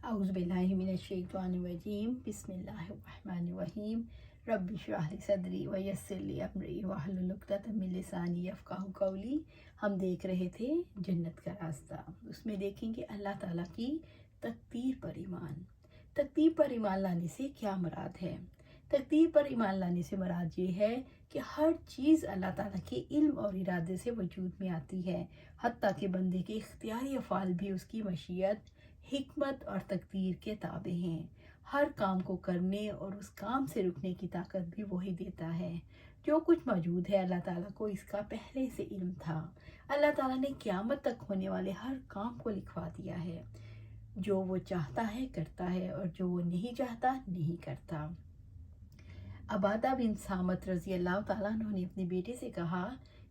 औज़ुबिल्लाहि मिनश्शैतानिर्रजीम बिस्मिल्लाहिर्रहमानिर्रहीम रब्बि इश्रह ली सदरी व यस्सिर ली अमरी वहलुल उक़दतम मिन लिसानी यफ़क़हू क़ौली। हम देख रहे थे जन्नत का रास्ता। उसमें देखेंगे अल्लाह ताला की तकदीर पर ईमान। तकदीर पर ईमान लाने से क्या मुराद है? तकदीर पर ईमान लाने से मुराद ये है कि हर चीज़ अल्लाह ताला के इल्म और इरादे से वजूद में आती है, हत्ता कि बंदे के इख्तियारी अफ़ाल भी उसकी मशीयत, हिकमत और तकदीर के ताबे हैं। हर काम को करने और उस काम से रुकने की ताकत भी वही देता है। जो कुछ मौजूद है अल्लाह ताला को इसका पहले से इल्म था। अल्लाह ताला ने क़यामत तक होने वाले हर काम को लिखवा दिया है। जो वो चाहता है करता है और जो वो नहीं चाहता नहीं करता। अबादा बिन सामत रज़ी अल्लाह ताला अन्हु ने अपने बेटे से कहा,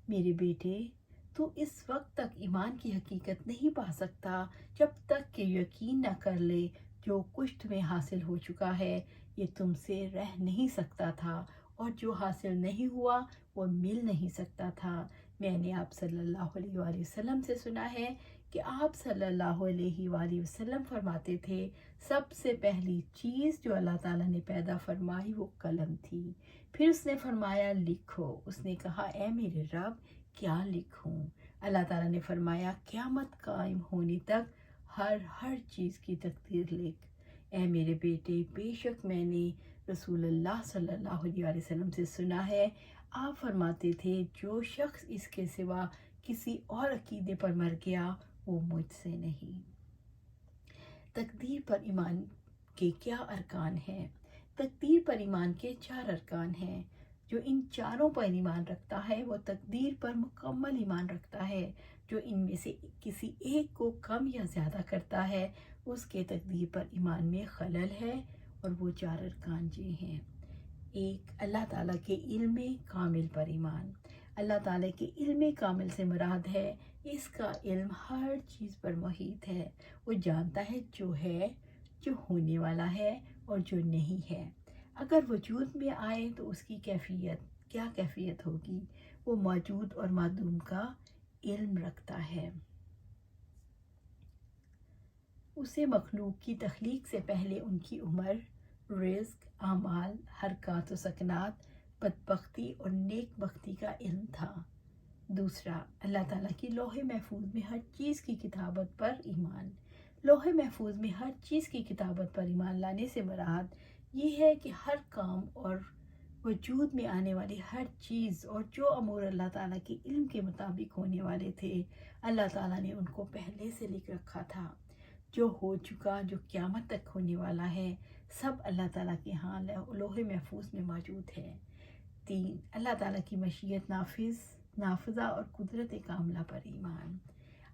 मेरे बेटे, तू इस वक्त तक ईमान की हकीकत नहीं पा सकता जब तक कि यकीन न कर ले जो कुछ तुम्हें हासिल हो चुका है ये तुमसे रह नहीं सकता था, और जो हासिल नहीं हुआ वो मिल नहीं सकता था। मैंने आप सल्लल्लाहु अलैहि वसल्लम से सुना है कि आप सल्लल्लाहु अलैहि वसल्लम फरमाते थे, सबसे पहली चीज़ जो अल्लाह ताला ने पैदा फरमाई वो कलम थी। फिर उसने फरमाया लिखो। उसने कहा, ए मेरे रब, क्या लिखूं? अल्लाह ताला ने फरमाया, क़यामत कायम होने तक हर चीज़ की तकदीर लिख। ए मेरे बेटे, बेशक मैंने रसूलुल्लाह सल्लल्लाहु अलैहि वसल्लम से सुना है, आप फरमाते थे, जो शख्स इसके सिवा किसी और अकीदे पर मर गया वो मुझसे नहीं। तकदीर पर ईमान के क्या अरकान हैं? तकदीर पर ईमान के 4 अरकान हैं। जो इन चारों पर ईमान रखता है वो तकदीर पर मुकम्मल ईमान रखता है। जो इनमें से किसी एक को कम या ज़्यादा करता है उसके तकदीर पर ईमान में खलल है। और वो 4 अरकान ये हैं। 1, अल्लाह ताला के इल्म कामिल पर ईमान। अल्लाह ताला के इल्म कामिल से मुराद है इसका इल्म हर चीज़ पर मुहीत है। वो जानता है जो है, जो होने वाला है और जो नहीं है। अगर वजूद में आए तो उसकी क्या कैफियत होगी, वो मौजूद और मादूम का इल्म रखता है। उसे मखलूक की तख्लीक से पहले उनकी उम्र, रिज़्क, आमाल, हरकत व सकनात, बदबख्ती और नेकबख्ती का इल्म था। दूसरा, अल्लाह ताला की लोहे महफूज में हर चीज़ की किताबत पर ईमान। लोहे महफूज में हर चीज़ की किताबत पर ईमान लाने से मुराद ये है कि हर काम और वजूद में आने वाली हर चीज़ और जो अमूर अल्लाह ताला के इल्म के मुताबिक होने वाले थे अल्लाह ताला ने उनको पहले से लिख रखा था। जो हो चुका, जो क़यामत तक होने वाला है, सब अल्लाह ताला के यहाँ लोहे महफूज में मौजूद है। 3, अल्लाह ताला की मशीयत नाफिज़ा और कुदरत कामला पर ईमान।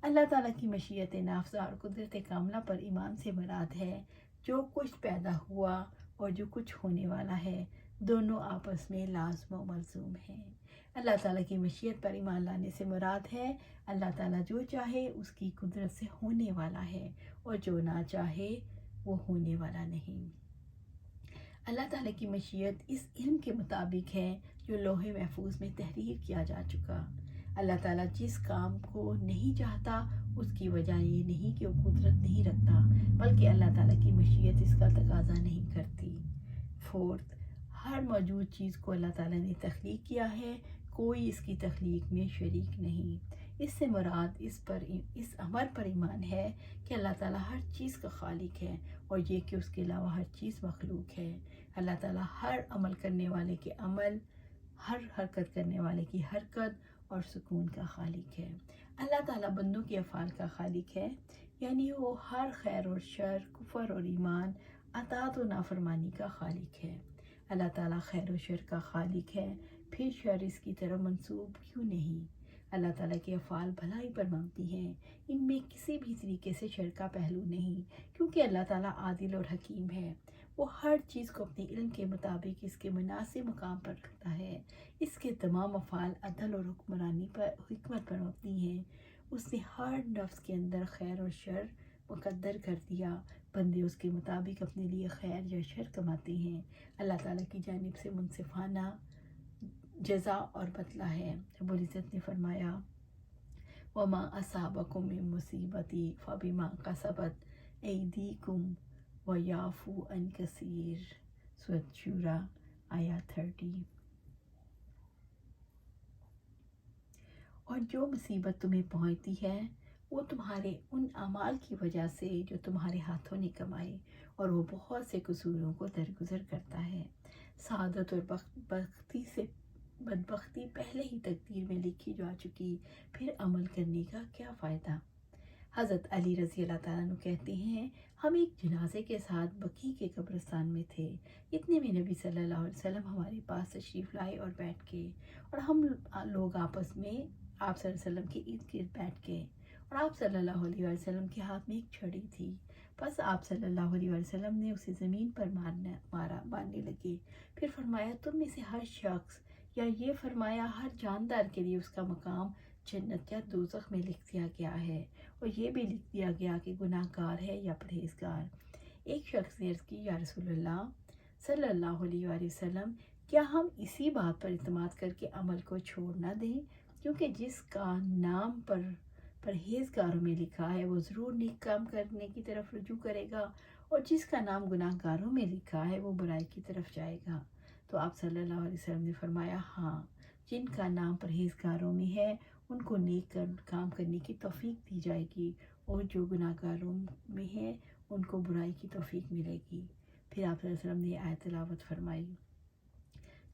अल्लाह ताला की मशीयत नाफिज़ा और कुदरत कामला पर ईमान से मुराद है जो कुछ पैदा हुआ और जो कुछ होने वाला है दोनों आपस में लाज़िम व मलज़ूम हैं। अल्लाह ताला की मशीयत पर ईमान लाने से मुराद है अल्लाह ताला जो चाहे उसकी कुदरत से होने वाला है और जो ना चाहे वो होने वाला नहीं। अल्लाह ताला की मशीयत इस इल्म के मुताबिक है जो लोहे महफूज में तहरीर किया जा चुका। अल्लाह ताला जिस काम को नहीं चाहता उसकी वजह ये नहीं कि वो कुदरत नहीं रखता, बल्कि अल्लाह ताला की मशीयत इसका तकाजा नहीं करती। 4, हर मौजूद चीज़ को अल्लाह ताला ने तख्लीक किया है, कोई इसकी तख्लीक में शरीक नहीं। इससे मुराद इस अमर पर ईमान है कि अल्लाह ताला हर चीज़ का खालिक है और ये कि उसके अलावा हर चीज़ मखलूक है। अल्लाह ताला हर अमल करने वाले के अमल, हर हरकत करने वाले की हरकत और सुकून का खालिक है। अल्लाह ताला बंदों के अफ़ाल का खालिक है, यानी वो हर खैर और शर, कुफर और ईमान, अताअत और नाफरमानी का खालिक है। अल्लाह ताला खैर और शर का खालिक है, फिर शर इसकी तरफ मंसूब क्यों नहीं? अल्लाह ताला के अफ़ाल भलाई पर मबनी हैं, इनमें किसी भी तरीके से शर का पहलू नहीं, क्योंकि अल्लाह ताला आदिल और हकीम है। वो हर चीज़ को अपने इल्म के मुताबिक इसके मुनासिब मकाम पर रखता है। इसके तमाम अफ़ाल अदल और हुक्मरानी पर, हिकमत पर मबनी हैं। उसने हर नफ्स के अंदर खैर और शर मुक़द्दर कर दिया। बंदे उसके मुताबिक अपने लिए खैर या शर कमाते हैं। अल्लाह ताला की जानिब से मुनसिफाना जज़ा और बदला है। रब्बुल इज़्ज़त ने फरमाया, वमा असाबकुम मिन मुसीबती फबिमा कसबत ऐदीकुम وَيَعْفُو عَنْ كَثِيرٍ، سورۃ شورى آیات 30۔ اور جو مصیبت تمہیں پہنچتی ہے وہ تمہارے ان اعمال کی وجہ سے جو تمہارے ہاتھوں نے کمائے، اور وہ بہت سے قصوروں کو درگزر کرتا ہے۔ سعادت اور بدبختی پہلے ہی تقدیر میں لکھی جا چکی، پھر عمل کرنے کا کیا فائدہ؟ حضرت علی رضی اللہ تعالیٰ عنہ کہتے ہیں، ہم ایک جنازے کے ساتھ بقیع کے قبرستان میں تھے، اتنے میں نبی صلی اللہ علیہ وسلم ہمارے پاس تشریف لائے اور بیٹھ گئے، اور ہم لوگ آپس میں آپ صلی اللہ علیہ وسلم کے ارد گرد بیٹھ گئے، اور آپ صلی اللہ علیہ وسلم کے ہاتھ میں ایک چھڑی تھی۔ بس آپ صلی اللہ علیہ وسلم نے اسے زمین پر مارنے لگے، پھر فرمایا، تم میں سے ہر شخص، یا یہ فرمایا ہر جاندار کے لیے اس کا مقام جنت یا دوزخ میں لکھ دیا گیا ہے، اور یہ بھی لکھ دیا گیا کہ گناہ گار ہے یا پرہیزگار۔ ایک شخص نے عرض کی، یا رسول اللہ صلی اللہ علیہ وسلم، کیا ہم اسی بات پر اعتماد کر کے عمل کو چھوڑ نہ دیں؟ کیونکہ جس کا نام پرہیزگاروں میں لکھا ہے وہ ضرور نیک کام کرنے کی طرف رجوع کرے گا، اور جس کا نام گناہ گاروں میں لکھا ہے وہ برائی کی طرف جائے گا۔ تو آپ صلی اللہ علیہ وسلم نے فرمایا، ہاں، جن کا نام پرہیزگاروں میں ہے ان کو نیک کام کرنے کی توفیق دی جائے گی، اور جو گناہ گاروں میں ہے ان کو برائی کی توفیق ملے گی۔ پھر آپ صلی اللہ علیہ وسلم نے آیت تلاوت فرمائی،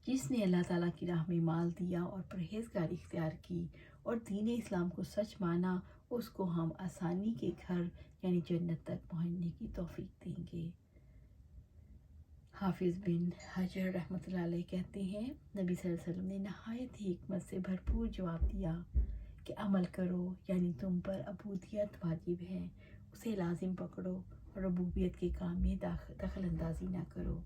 جس نے اللہ تعالیٰ کی راہ میں مال دیا اور پرہیزگاری اختیار کی اور دین اسلام کو سچ مانا، اس کو ہم آسانی کے گھر یعنی جنت تک پہنچنے کی توفیق دیں گے۔ حافظ بن حجر رحمۃ اللہ علیہ کہتے ہیں، نبی صلی اللہ علیہ وسلم نے نہایت ہی حکمت سے بھرپور جواب دیا کہ عمل کرو، یعنی تم پر عبودیت واجب ہے، اسے لازم پکڑو اور ربوبیت کے کام میں دخل اندازی نہ کرو۔